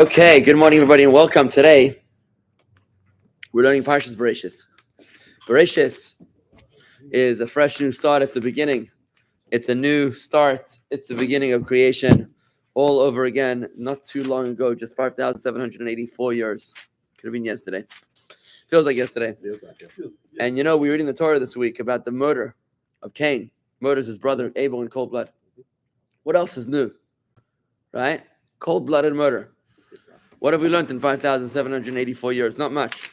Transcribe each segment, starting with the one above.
Okay, good morning, everybody, and welcome. Today, we're learning Parshas Breishis. Bereshis is a fresh new start at the beginning. It's a new start. It's the beginning of creation all over again. Not too long ago, just 5,784 years. Could have been yesterday. Feels like yesterday. And you know, we're reading the Torah this week about the murder of Cain. Murders his brother Abel in cold blood. What else is new? Right? Cold-blooded murder. What have we learned in 5,784 years? Not much.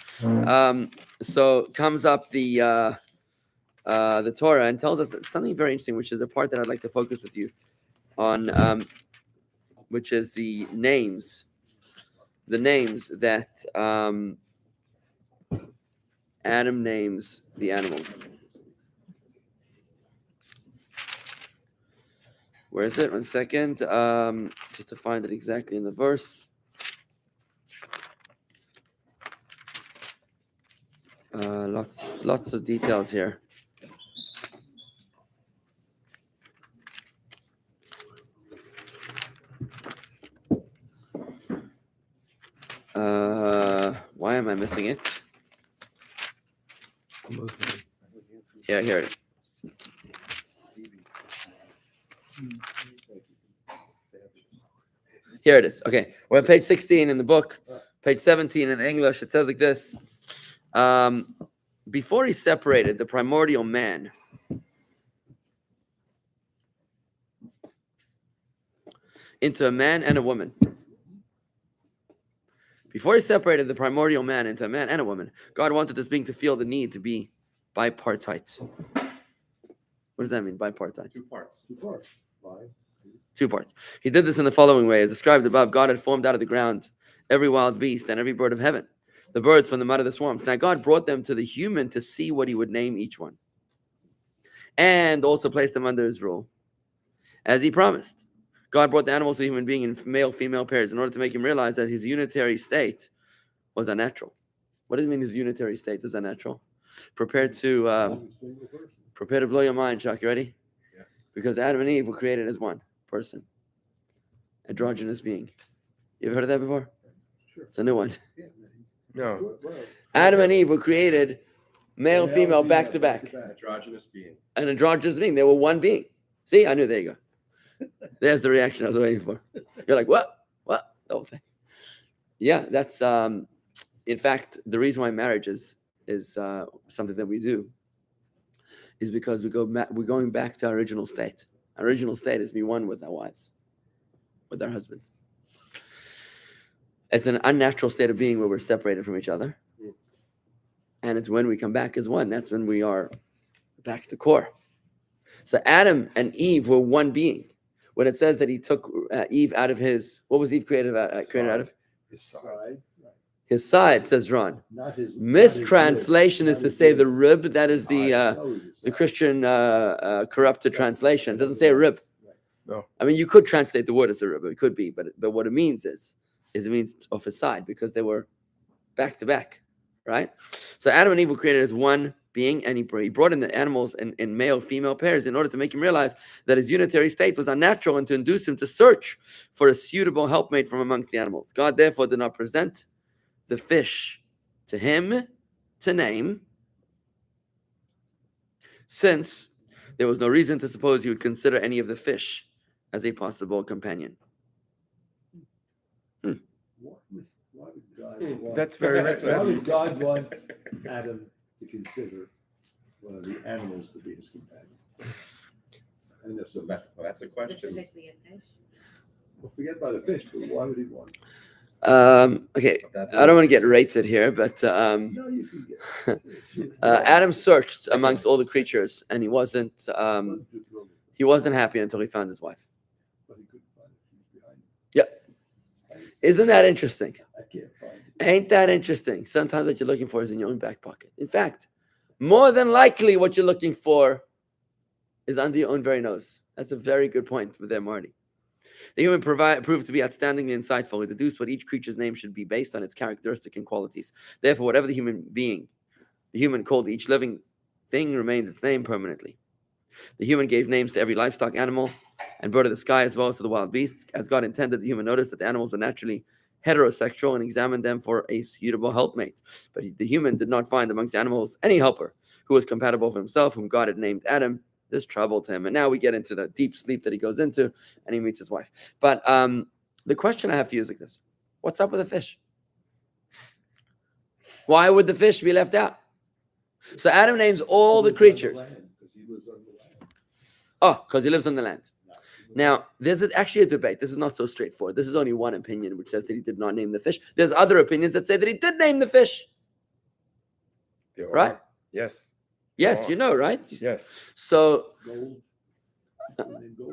So comes up the Torah and tells us something very interesting, which is a part that I'd like to focus with you on, which is the names that Adam names the animals. Where is it? 1 second. Just to find it exactly in the verse. Lots of details here. Why am I missing it? Yeah, here it is. Here it is. Okay, we're on page 16 in the book, page 17 in English. It says like this. Before he separated the primordial man into a man and a woman. Before he separated the primordial man into a man and a woman, God wanted this being to feel the need to be bipartite. What does that mean, bipartite? Two parts. Two parts. He did this in the following way. As described above, God had formed out of the ground every wild beast and every bird of heaven, the birds from the mud of the swamps. Now God brought them to the human to see what he would name each one, and also placed them under his rule, as he promised. God brought the animals to the human being in male-female pairs in order to make him realize that his unitary state was unnatural. What does it mean his unitary state was unnatural? Prepare to blow your mind, Chuck. You ready? Yeah. Because Adam and Eve were created as one person, androgynous being. You ever heard of that before? Sure. It's a new one. No. Adam and Eve were created male, female, back to back. Androgynous being. An androgynous being. They were one being. See, I knew. There you go. There's the reaction I was waiting for. You're like, what? What? The whole thing. Yeah, that's in fact the reason why marriage is something that we do is because we're going back to our original state. Our original state is be one with our wives, with our husbands. It's an unnatural state of being where we're separated from each other. And it's when we come back as one. That's when we are back to core. So Adam and Eve were one being. When it says that he took Eve out of his, what was Eve created out of? His side. His side, says Ron. Mistranslation is to say the rib. That is the Christian corrupted translation. It doesn't say a rib. No. I mean, you could translate the word as a rib. It could be, but what it means is it means of his side because they were back to back, right? So Adam and Eve were created as one being, and he brought in the animals in male-female pairs in order to make him realize that his unitary state was unnatural and to induce him to search for a suitable helpmate from amongst the animals. God therefore did not present the fish to him to name, since there was no reason to suppose he would consider any of the fish as a possible companion. That's very Why nice. would God want Adam to consider one of the animals to be his companion? And That's a question. Specifically a fish. Well, forget about a fish, but why would he want? Okay, I don't want to get rated here, but No, you can get. Adam searched amongst all the creatures, and he wasn't happy until he found his wife. But he couldn't find it. She's behind him. Isn't that interesting? I can't find it. Ain't that interesting? Sometimes what you're looking for is in your own back pocket. In fact, more than likely what you're looking for is under your own very nose. That's a very good point with there, Marty. The human proved to be outstandingly insightful. He deduced what each creature's name should be based on its characteristic and qualities. Therefore, whatever the human called each living thing remained its name permanently. The human gave names to every livestock, animal, and bird of the sky, as well as to the wild beasts. As God intended, the human noticed that the animals were naturally heterosexual and examined them for a suitable helpmate. But the human did not find amongst animals any helper who was compatible for himself, whom God had named Adam. This troubled him. And now we get into the deep sleep that he goes into, and he meets his wife. But the question I have for you is like this. What's up with the fish? Why would the fish be left out? So Adam names all the creatures. Oh, because he lives on the land. Now, there's actually a debate. This is not so straightforward. This is only one opinion, which says that he did not name the fish. There's other opinions that say that he did name the fish. There Right? are. Yes. Yes, you know, right? Yes. So, Gold.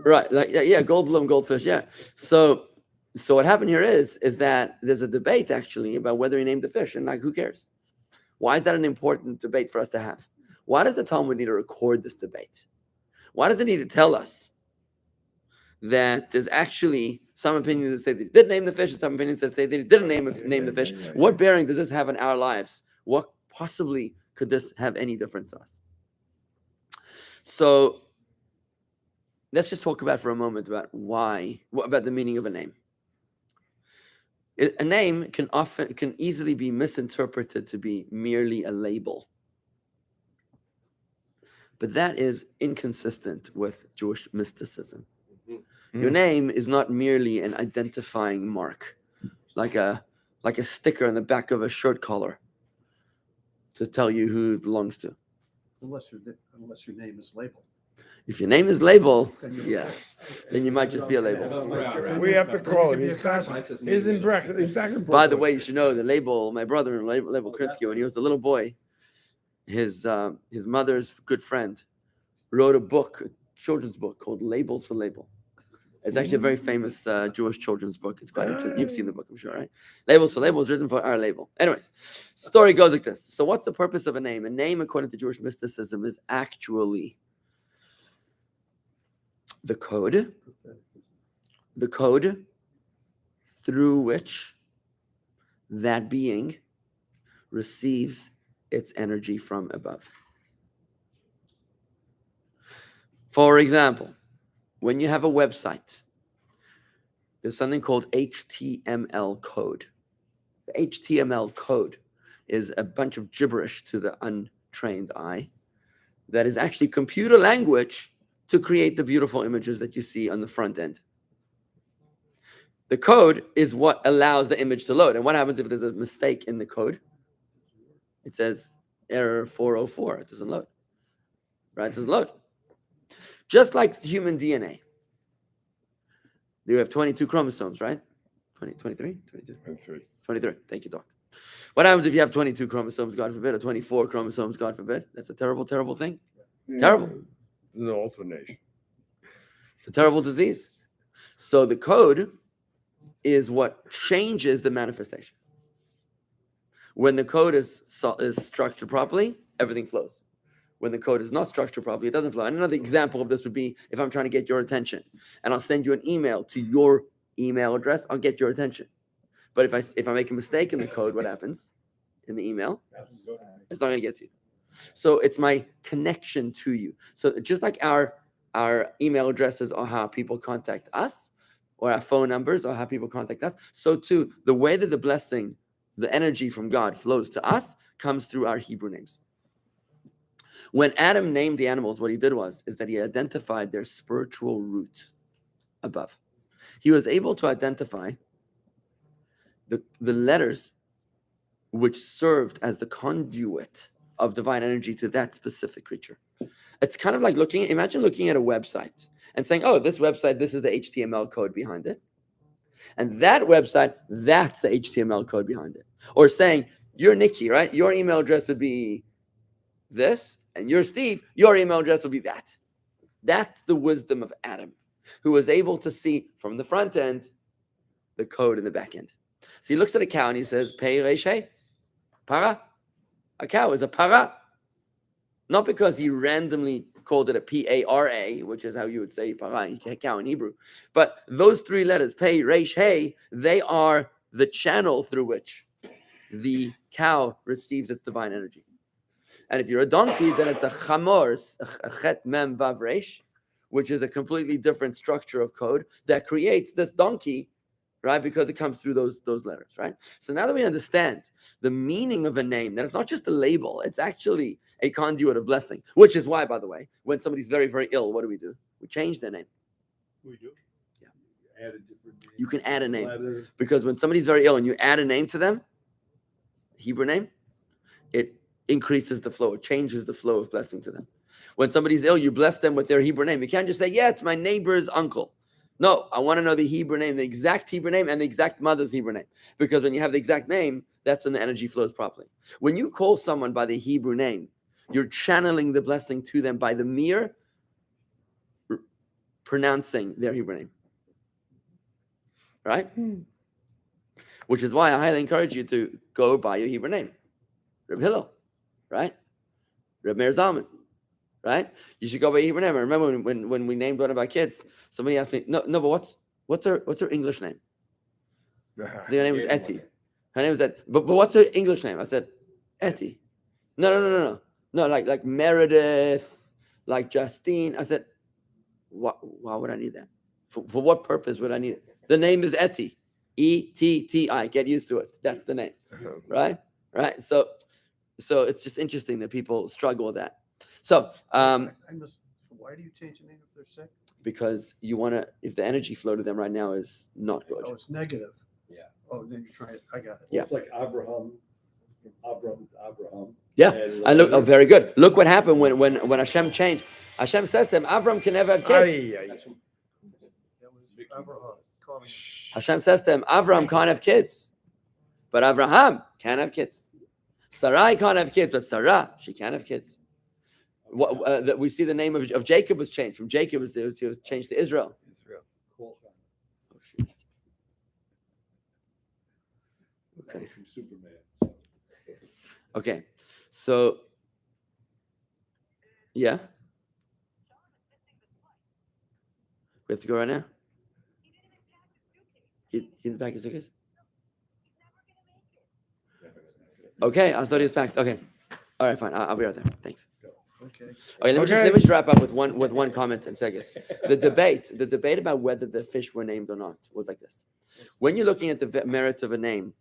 right, like yeah, Goldblum, goldfish, yeah. So what happened here is that there's a debate actually about whether he named the fish, and like, who cares? Why is that an important debate for us to have? Why does the Talmud need to record this debate? Why does it need to tell us that there's actually some opinions that say that he did name the fish and some opinions that say that he didn't name the fish? What bearing does this have on our lives? What possibly could this have any difference to us? So let's just talk about for a moment about about the meaning of a name. A name can easily be misinterpreted to be merely a label. But that is inconsistent with Jewish mysticism. Your name is not merely an identifying mark, like a sticker on the back of a shirt collar to tell you who it belongs to. Unless your name is labeled. If your name is label, yeah, then you might just be a label. We have to call him. He's back in Brooklyn. By the way, you should know the label. My brother, label Krinsky, when he was a little boy, his mother's good friend wrote a children's book called Labels for Label. It's actually a very famous Jewish children's book. It's quite interesting. You've seen the book, I'm sure, right? Labels for Label is written for our label. Anyways, story goes like this. So what's the purpose of a name? A name, according to Jewish mysticism, is actually the code through which that being receives its energy from above. For example, when you have a website, there's something called HTML code. The HTML code is a bunch of gibberish to the untrained eye that is actually computer language to create the beautiful images that you see on the front end. The code is what allows the image to load. And what happens if there's a mistake in the code? It says error 404. It doesn't load. Right? It doesn't load. Just like human DNA. You have 22 chromosomes, right? 23? 22? 23. Thank you, Doc. What happens if you have 22 chromosomes, God forbid, or 24 chromosomes, God forbid? That's a terrible, terrible thing. Terrible. No alternation. It's a terrible disease. So the code is what changes the manifestation. When the code is structured properly, everything flows. When the code is not structured properly, it doesn't flow. And another example of this would be if I'm trying to get your attention and I'll send you an email to your email address, I'll get your attention. But if I make a mistake in the code, what happens in the email? It's not going to get to you. So it's my connection to you. So just like our email addresses are how people contact us, or our phone numbers are how people contact us, so too the way that the blessing, the energy from God flows to us comes through our Hebrew names. When Adam named the animals, what he did is that he identified their spiritual root above. He was able to identify the letters which served as the conduit of divine energy to that specific creature. It's kind of like imagine looking at a website and saying, oh, this website, this is the HTML code behind it. And that website, that's the HTML code behind it. Or saying, you're Nikki, right? Your email address would be this, and you're Steve, your email address would be that. That's the wisdom of Adam, who was able to see from the front end the code in the back end. So he looks at a cow and he says, Pei Reishei, para. A cow is a para. Not because he randomly called it a P-A-R-A, which is how you would say para, cow in Hebrew. But those three letters, Pei, Reish, Hey, they are the channel through which the cow receives its divine energy. And if you're a donkey, then it's a chamor, a chet, mem, vav, reish, which is a completely different structure of code that creates this donkey, right? Because it comes through those letters, right? So now that we understand the meaning of a name, that it's not just a label, it's actually a conduit of blessing, which is why, by the way, when somebody's very, very ill, what do? We change their name. We do. Yeah. Add a different name. You can add a name. Letter. Because when somebody's very ill and you add a name to them, Hebrew name, it increases the flow. It changes the flow of blessing to them. When somebody's ill, you bless them with their Hebrew name. You can't just say, yeah, it's my neighbor's uncle. No, I want to know the Hebrew name, the exact Hebrew name, and the exact mother's Hebrew name. Because when you have the exact name, that's when the energy flows properly. When you call someone by the Hebrew name, you're channeling the blessing to them by the mere pronouncing their Hebrew name. Right? Which is why I highly encourage you to go by your Hebrew name. Reb Hillel, right? Reb Meir Zalman, right? You should go by your Hebrew name. I remember when we named one of our kids, somebody asked me, no, but what's her English name? I think her name was Etty. Her name was Etty. But what's her English name? I said, Etty. No, like Meredith, like Justine. I said, why would I need that? For what purpose would I need it? The name is Etty. E-T-T-I. Get used to it. That's the name. Right? So it's just interesting that people struggle with that. So why do you change the name if they're sick? Because you want to, if the energy flow to them right now is not good. Oh, it's negative. Yeah. Oh, then you're trying. I got it. Yeah. It's like Abraham. Yeah. And look, very good. Look what happened when Hashem changed. Hashem says to him, Avram can never have kids. That was Abraham. Hashem says to him, Avram can't have kids, but Abraham can have kids. Sarai can't have kids, but Sarah, she can have kids. We see the name of Jacob was changed. From Jacob, it was changed to Israel. Cool. Oh, shoot. Okay. From Superman. Okay. So, yeah. We have to go right now? He didn't pack his suitcase? Okay, I thought he was packed. Okay. All right, fine. I'll be right there. Thanks. Okay. Okay, let me just wrap up with one comment and say this. The debate about whether the fish were named or not was like this. When you're looking at the merits of a name,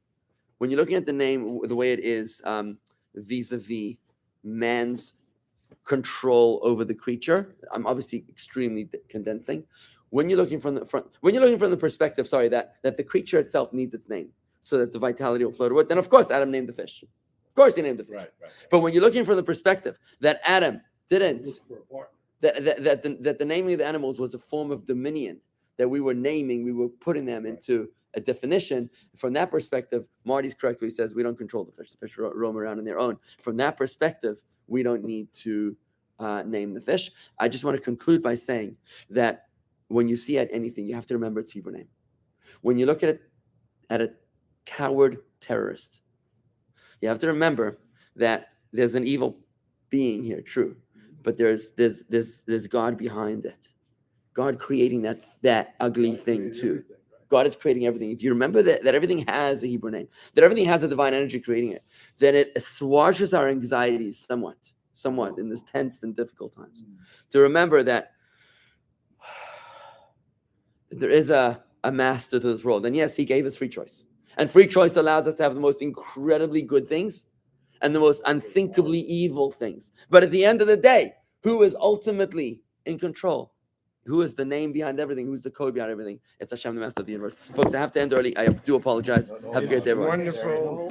when you're looking at the name the way it is vis-a-vis man's control over the creature, I'm obviously extremely condensing. When you're looking from the perspective, that the creature itself needs its name so that the vitality will flow to it, then of course Adam named the fish. Of course he named the fish. Right. But when you're looking from the perspective that Adam didn't, that the naming of the animals was a form of dominion, that we were naming, we were putting them into a definition. From that perspective, Marty's correct when he says we don't control the fish. The fish roam around on their own. From that perspective, we don't need to name the fish. I just want to conclude by saying that when you see anything, you have to remember its Hebrew name. When you look at a coward terrorist, you have to remember that there's an evil being here, true, but there's God behind it. God creating that ugly thing too. God is creating everything. If you remember that everything has a Hebrew name, that everything has a divine energy creating it, then it assuages our anxieties somewhat in this tense and difficult times. To remember that there is a master to this world. And yes, he gave us free choice. And free choice allows us to have the most incredibly good things and the most unthinkably evil things. But at the end of the day, who is ultimately in control? Who is the name behind everything? Who's the code behind everything? It's Hashem, the master of the universe. Folks, I have to end early. I do apologize. Have a great day, everyone. Wonderful.